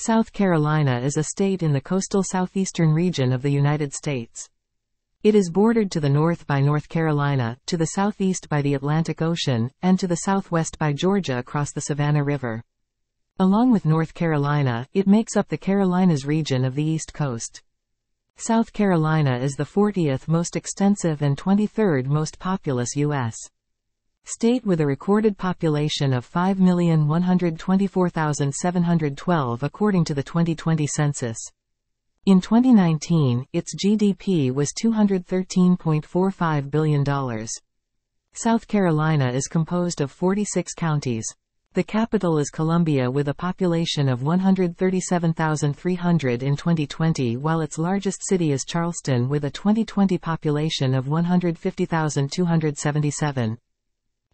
South Carolina is a state in the coastal southeastern region of the United States. It is bordered to the north by North Carolina, to the southeast by the Atlantic Ocean, and to the southwest by Georgia across the Savannah River. Along with North Carolina, it makes up the Carolinas region of the East Coast. South Carolina is the 40th most extensive and 23rd most populous U.S. state with a recorded population of 5,124,712 according to the 2020 census. In 2019, its GDP was $213.45 billion. South Carolina is composed of 46 counties. The capital is Columbia with a population of 137,300 in 2020, while its largest city is Charleston with a 2020 population of 150,277.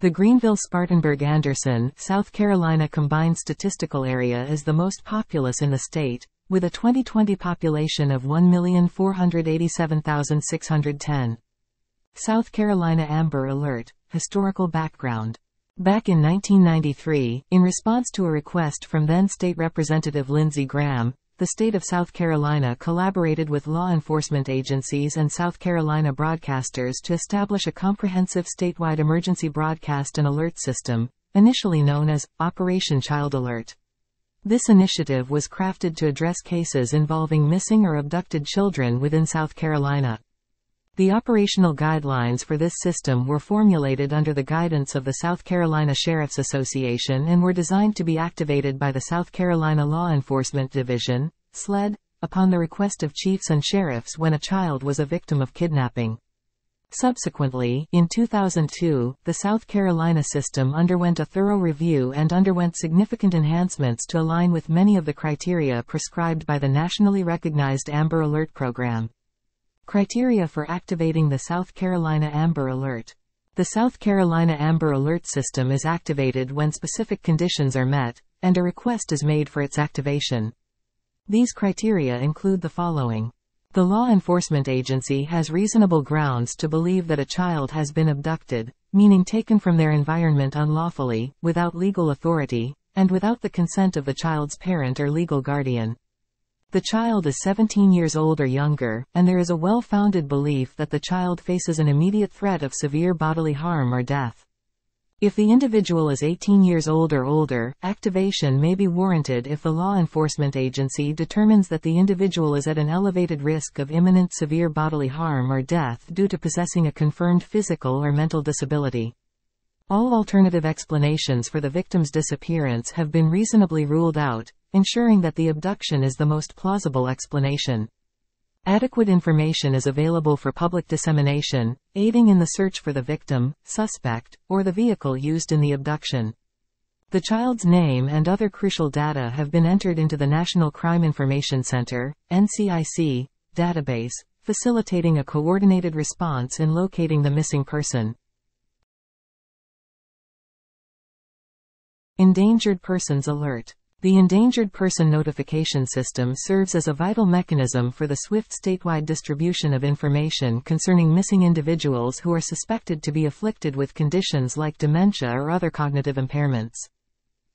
The Greenville-Spartanburg-Anderson, South Carolina combined statistical area is the most populous in the state, with a 2020 population of 1,487,610. South Carolina Amber Alert. Historical background. Back in 1993, in response to a request from then State Representative Lindsey Graham, the state of South Carolina collaborated with law enforcement agencies and South Carolina broadcasters to establish a comprehensive statewide emergency broadcast and alert system, initially known as Operation Child Alert. This initiative was crafted to address cases involving missing or abducted children within South Carolina. The operational guidelines for this system were formulated under the guidance of the South Carolina Sheriff's Association and were designed to be activated by the South Carolina Law Enforcement Division, SLED, upon the request of chiefs and sheriffs when a child was a victim of kidnapping. Subsequently, in 2002, the South Carolina system underwent a thorough review and underwent significant enhancements to align with many of the criteria prescribed by the nationally recognized Amber Alert program. Criteria for activating the South Carolina Amber Alert. The South Carolina Amber Alert system is activated when specific conditions are met, and a request is made for its activation. These criteria include the following. The law enforcement agency has reasonable grounds to believe that a child has been abducted, meaning taken from their environment unlawfully, without legal authority, and without the consent of the child's parent or legal guardian. The child is 17 years old or younger, and there is a well-founded belief that the child faces an immediate threat of severe bodily harm or death. If the individual is 18 years old or older, activation may be warranted if the law enforcement agency determines that the individual is at an elevated risk of imminent severe bodily harm or death due to possessing a confirmed physical or mental disability. All alternative explanations for the victim's disappearance have been reasonably ruled out, ensuring that the abduction is the most plausible explanation. Adequate information is available for public dissemination, aiding in the search for the victim, suspect, or the vehicle used in the abduction. The child's name and other crucial data have been entered into the National Crime Information Center, NCIC, database, facilitating a coordinated response in locating the missing person. Endangered Persons Alert. The Endangered Person Notification System serves as a vital mechanism for the swift statewide distribution of information concerning missing individuals who are suspected to be afflicted with conditions like dementia or other cognitive impairments.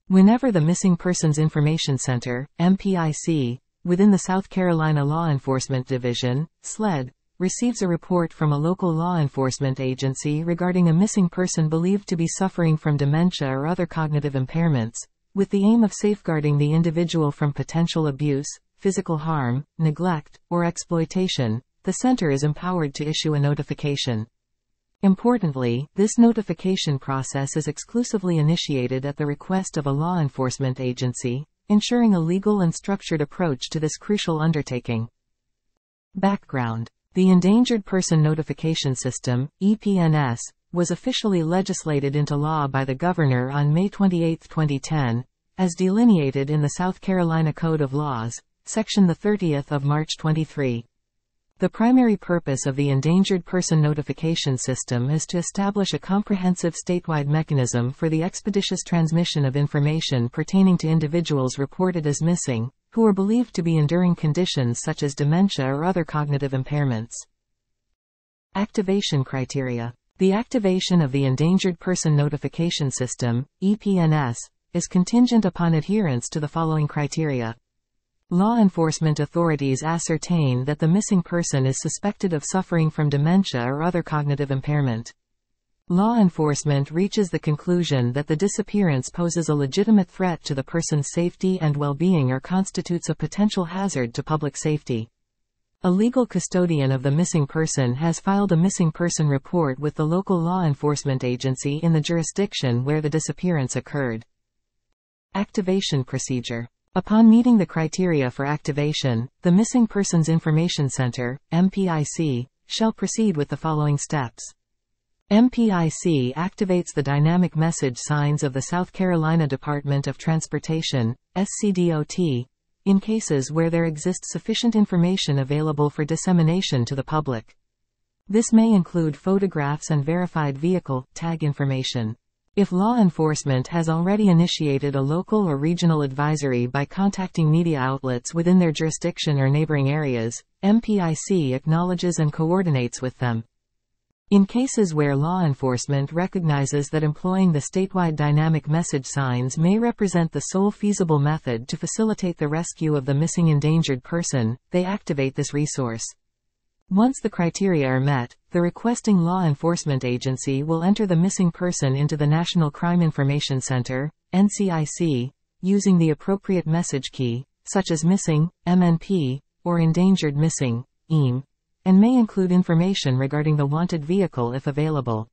Whenever the Missing Persons Information Center, MPIC, within the South Carolina Law Enforcement Division, SLED, receives a report from a local law enforcement agency regarding a missing person believed to be suffering from dementia or other cognitive impairments, with the aim of safeguarding the individual from potential abuse, physical harm, neglect, or exploitation, the center is empowered to issue a notification. Importantly, this notification process is exclusively initiated at the request of a law enforcement agency, ensuring a legal and structured approach to this crucial undertaking. Background. The Endangered Person Notification System, EPNS, was officially legislated into law by the Governor on May 28, 2010, as delineated in the South Carolina Code of Laws, Section 30 of March 23. The primary purpose of the Endangered Person Notification System is to establish a comprehensive statewide mechanism for the expeditious transmission of information pertaining to individuals reported as missing, who are believed to be enduring conditions such as dementia or other cognitive impairments. Activation criteria. The activation of the Endangered Person Notification System, EPNS, is contingent upon adherence to the following criteria. Law enforcement authorities ascertain that the missing person is suspected of suffering from dementia or other cognitive impairment. Law enforcement reaches the conclusion that the disappearance poses a legitimate threat to the person's safety and well-being or constitutes a potential hazard to public safety. A legal custodian of the missing person has filed a missing person report with the local law enforcement agency in the jurisdiction where the disappearance occurred. Activation procedure. Upon meeting the criteria for activation, the Missing Persons Information Center, MPIC, shall proceed with the following steps. MPIC activates the dynamic message signs of the South Carolina Department of Transportation, SCDOT, in cases where there exists sufficient information available for dissemination to the public. This may include photographs and verified vehicle tag information. If law enforcement has already initiated a local or regional advisory by contacting media outlets within their jurisdiction or neighboring areas, MPIC acknowledges and coordinates with them. In cases where law enforcement recognizes that employing the statewide dynamic message signs may represent the sole feasible method to facilitate the rescue of the missing endangered person, they activate this resource. Once the criteria are met, the requesting law enforcement agency will enter the missing person into the National Crime Information Center, NCIC, using the appropriate message key, such as missing, MNP, or endangered missing, EM, and may include information regarding the wanted vehicle if available.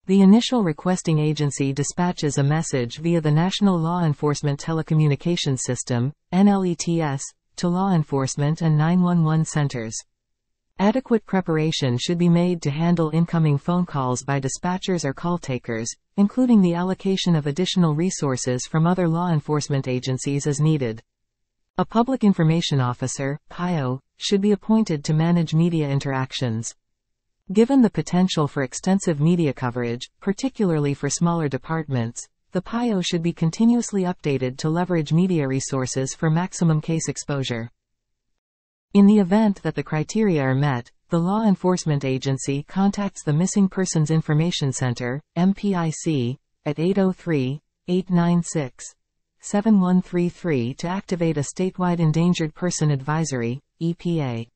The initial requesting agency dispatches a message via the National Law Enforcement Telecommunications System, NLETS, to law enforcement and 911 centers. Adequate preparation should be made to handle incoming phone calls by dispatchers or call takers, including the allocation of additional resources from other law enforcement agencies as needed. A Public Information Officer, PIO, should be appointed to manage media interactions. Given the potential for extensive media coverage, particularly for smaller departments, the PIO should be continuously updated to leverage media resources for maximum case exposure. In the event that the criteria are met, the law enforcement agency contacts the Missing Persons Information Center, MPIC, at 803-896-7133 to activate a statewide Endangered Person Advisory, EPA.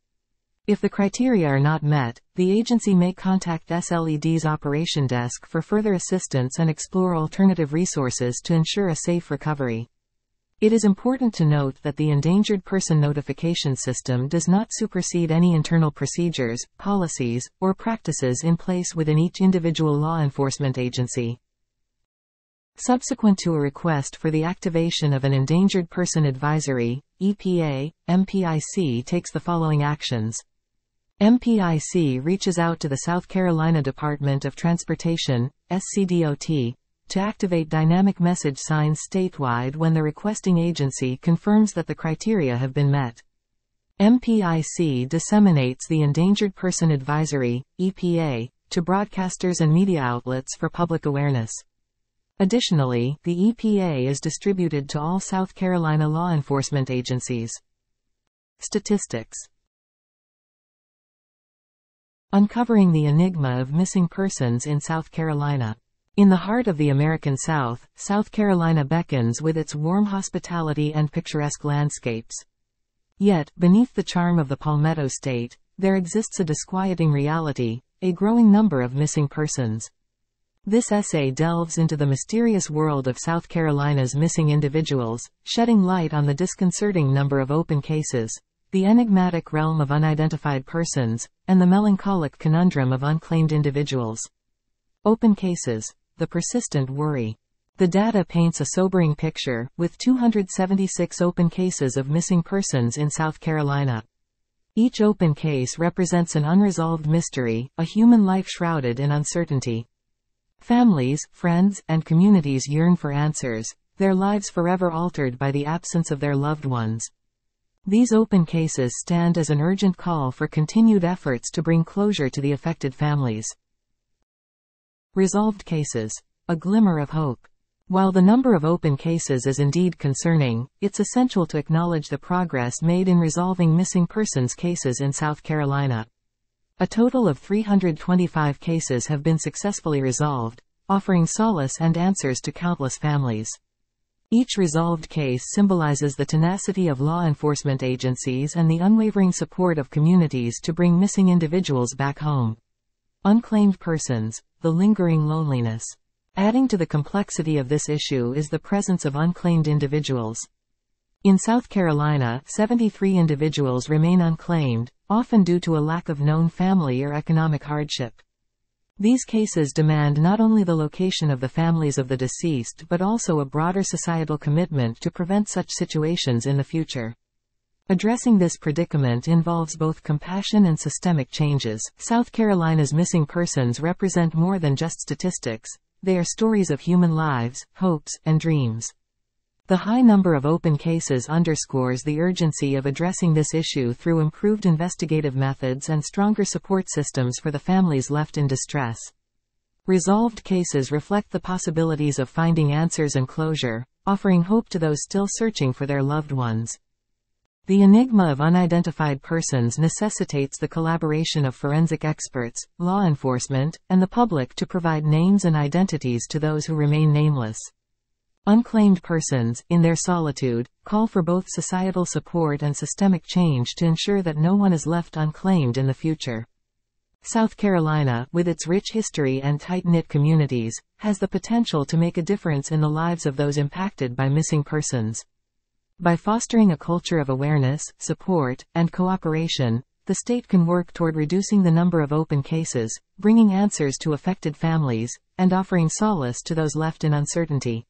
If the criteria are not met, the agency may contact SLED's Operation Desk for further assistance and explore alternative resources to ensure a safe recovery. It is important to note that the Endangered Person Notification System does not supersede any internal procedures, policies, or practices in place within each individual law enforcement agency. Subsequent to a request for the activation of an Endangered Person Advisory, EPA, MPIC takes the following actions. MPIC reaches out to the South Carolina Department of Transportation, SCDOT, to activate dynamic message signs statewide when the requesting agency confirms that the criteria have been met. MPIC disseminates the Endangered Person Advisory, EPA, to broadcasters and media outlets for public awareness. Additionally, the EPA is distributed to all South Carolina law enforcement agencies. Statistics. Uncovering the enigma of missing persons in South Carolina. In the heart of the American South, South Carolina beckons with its warm hospitality and picturesque landscapes. Yet, beneath the charm of the Palmetto State, there exists a disquieting reality, a growing number of missing persons. This essay delves into the mysterious world of South Carolina's missing individuals, shedding light on the disconcerting number of open cases, the enigmatic realm of unidentified persons, and the melancholic conundrum of unclaimed individuals. Open cases. The persistent worry. The data paints a sobering picture, with 276 open cases of missing persons in South Carolina. Each open case represents an unresolved mystery, a human life shrouded in uncertainty. Families, friends, and communities yearn for answers, their lives forever altered by the absence of their loved ones. These open cases stand as an urgent call for continued efforts to bring closure to the affected families. Resolved cases. A glimmer of hope. While the number of open cases is indeed concerning, it's essential to acknowledge the progress made in resolving missing persons cases in South Carolina. A total of 325 cases have been successfully resolved, offering solace and answers to countless families. Each resolved case symbolizes the tenacity of law enforcement agencies and the unwavering support of communities to bring missing individuals back home. Unclaimed persons, the lingering loneliness. Adding to the complexity of this issue is the presence of unclaimed individuals. In South Carolina, 73 individuals remain unclaimed, often due to a lack of known family or economic hardship. These cases demand not only the location of the families of the deceased but also a broader societal commitment to prevent such situations in the future. Addressing this predicament involves both compassion and systemic changes. South Carolina's missing persons represent more than just statistics. They are stories of human lives, hopes, and dreams. The high number of open cases underscores the urgency of addressing this issue through improved investigative methods and stronger support systems for the families left in distress. Resolved cases reflect the possibilities of finding answers and closure, offering hope to those still searching for their loved ones. The enigma of unidentified persons necessitates the collaboration of forensic experts, law enforcement, and the public to provide names and identities to those who remain nameless. Unclaimed persons, in their solitude, call for both societal support and systemic change to ensure that no one is left unclaimed in the future. South Carolina, with its rich history and tight-knit communities, has the potential to make a difference in the lives of those impacted by missing persons. By fostering a culture of awareness, support, and cooperation, the state can work toward reducing the number of open cases, bringing answers to affected families, and offering solace to those left in uncertainty.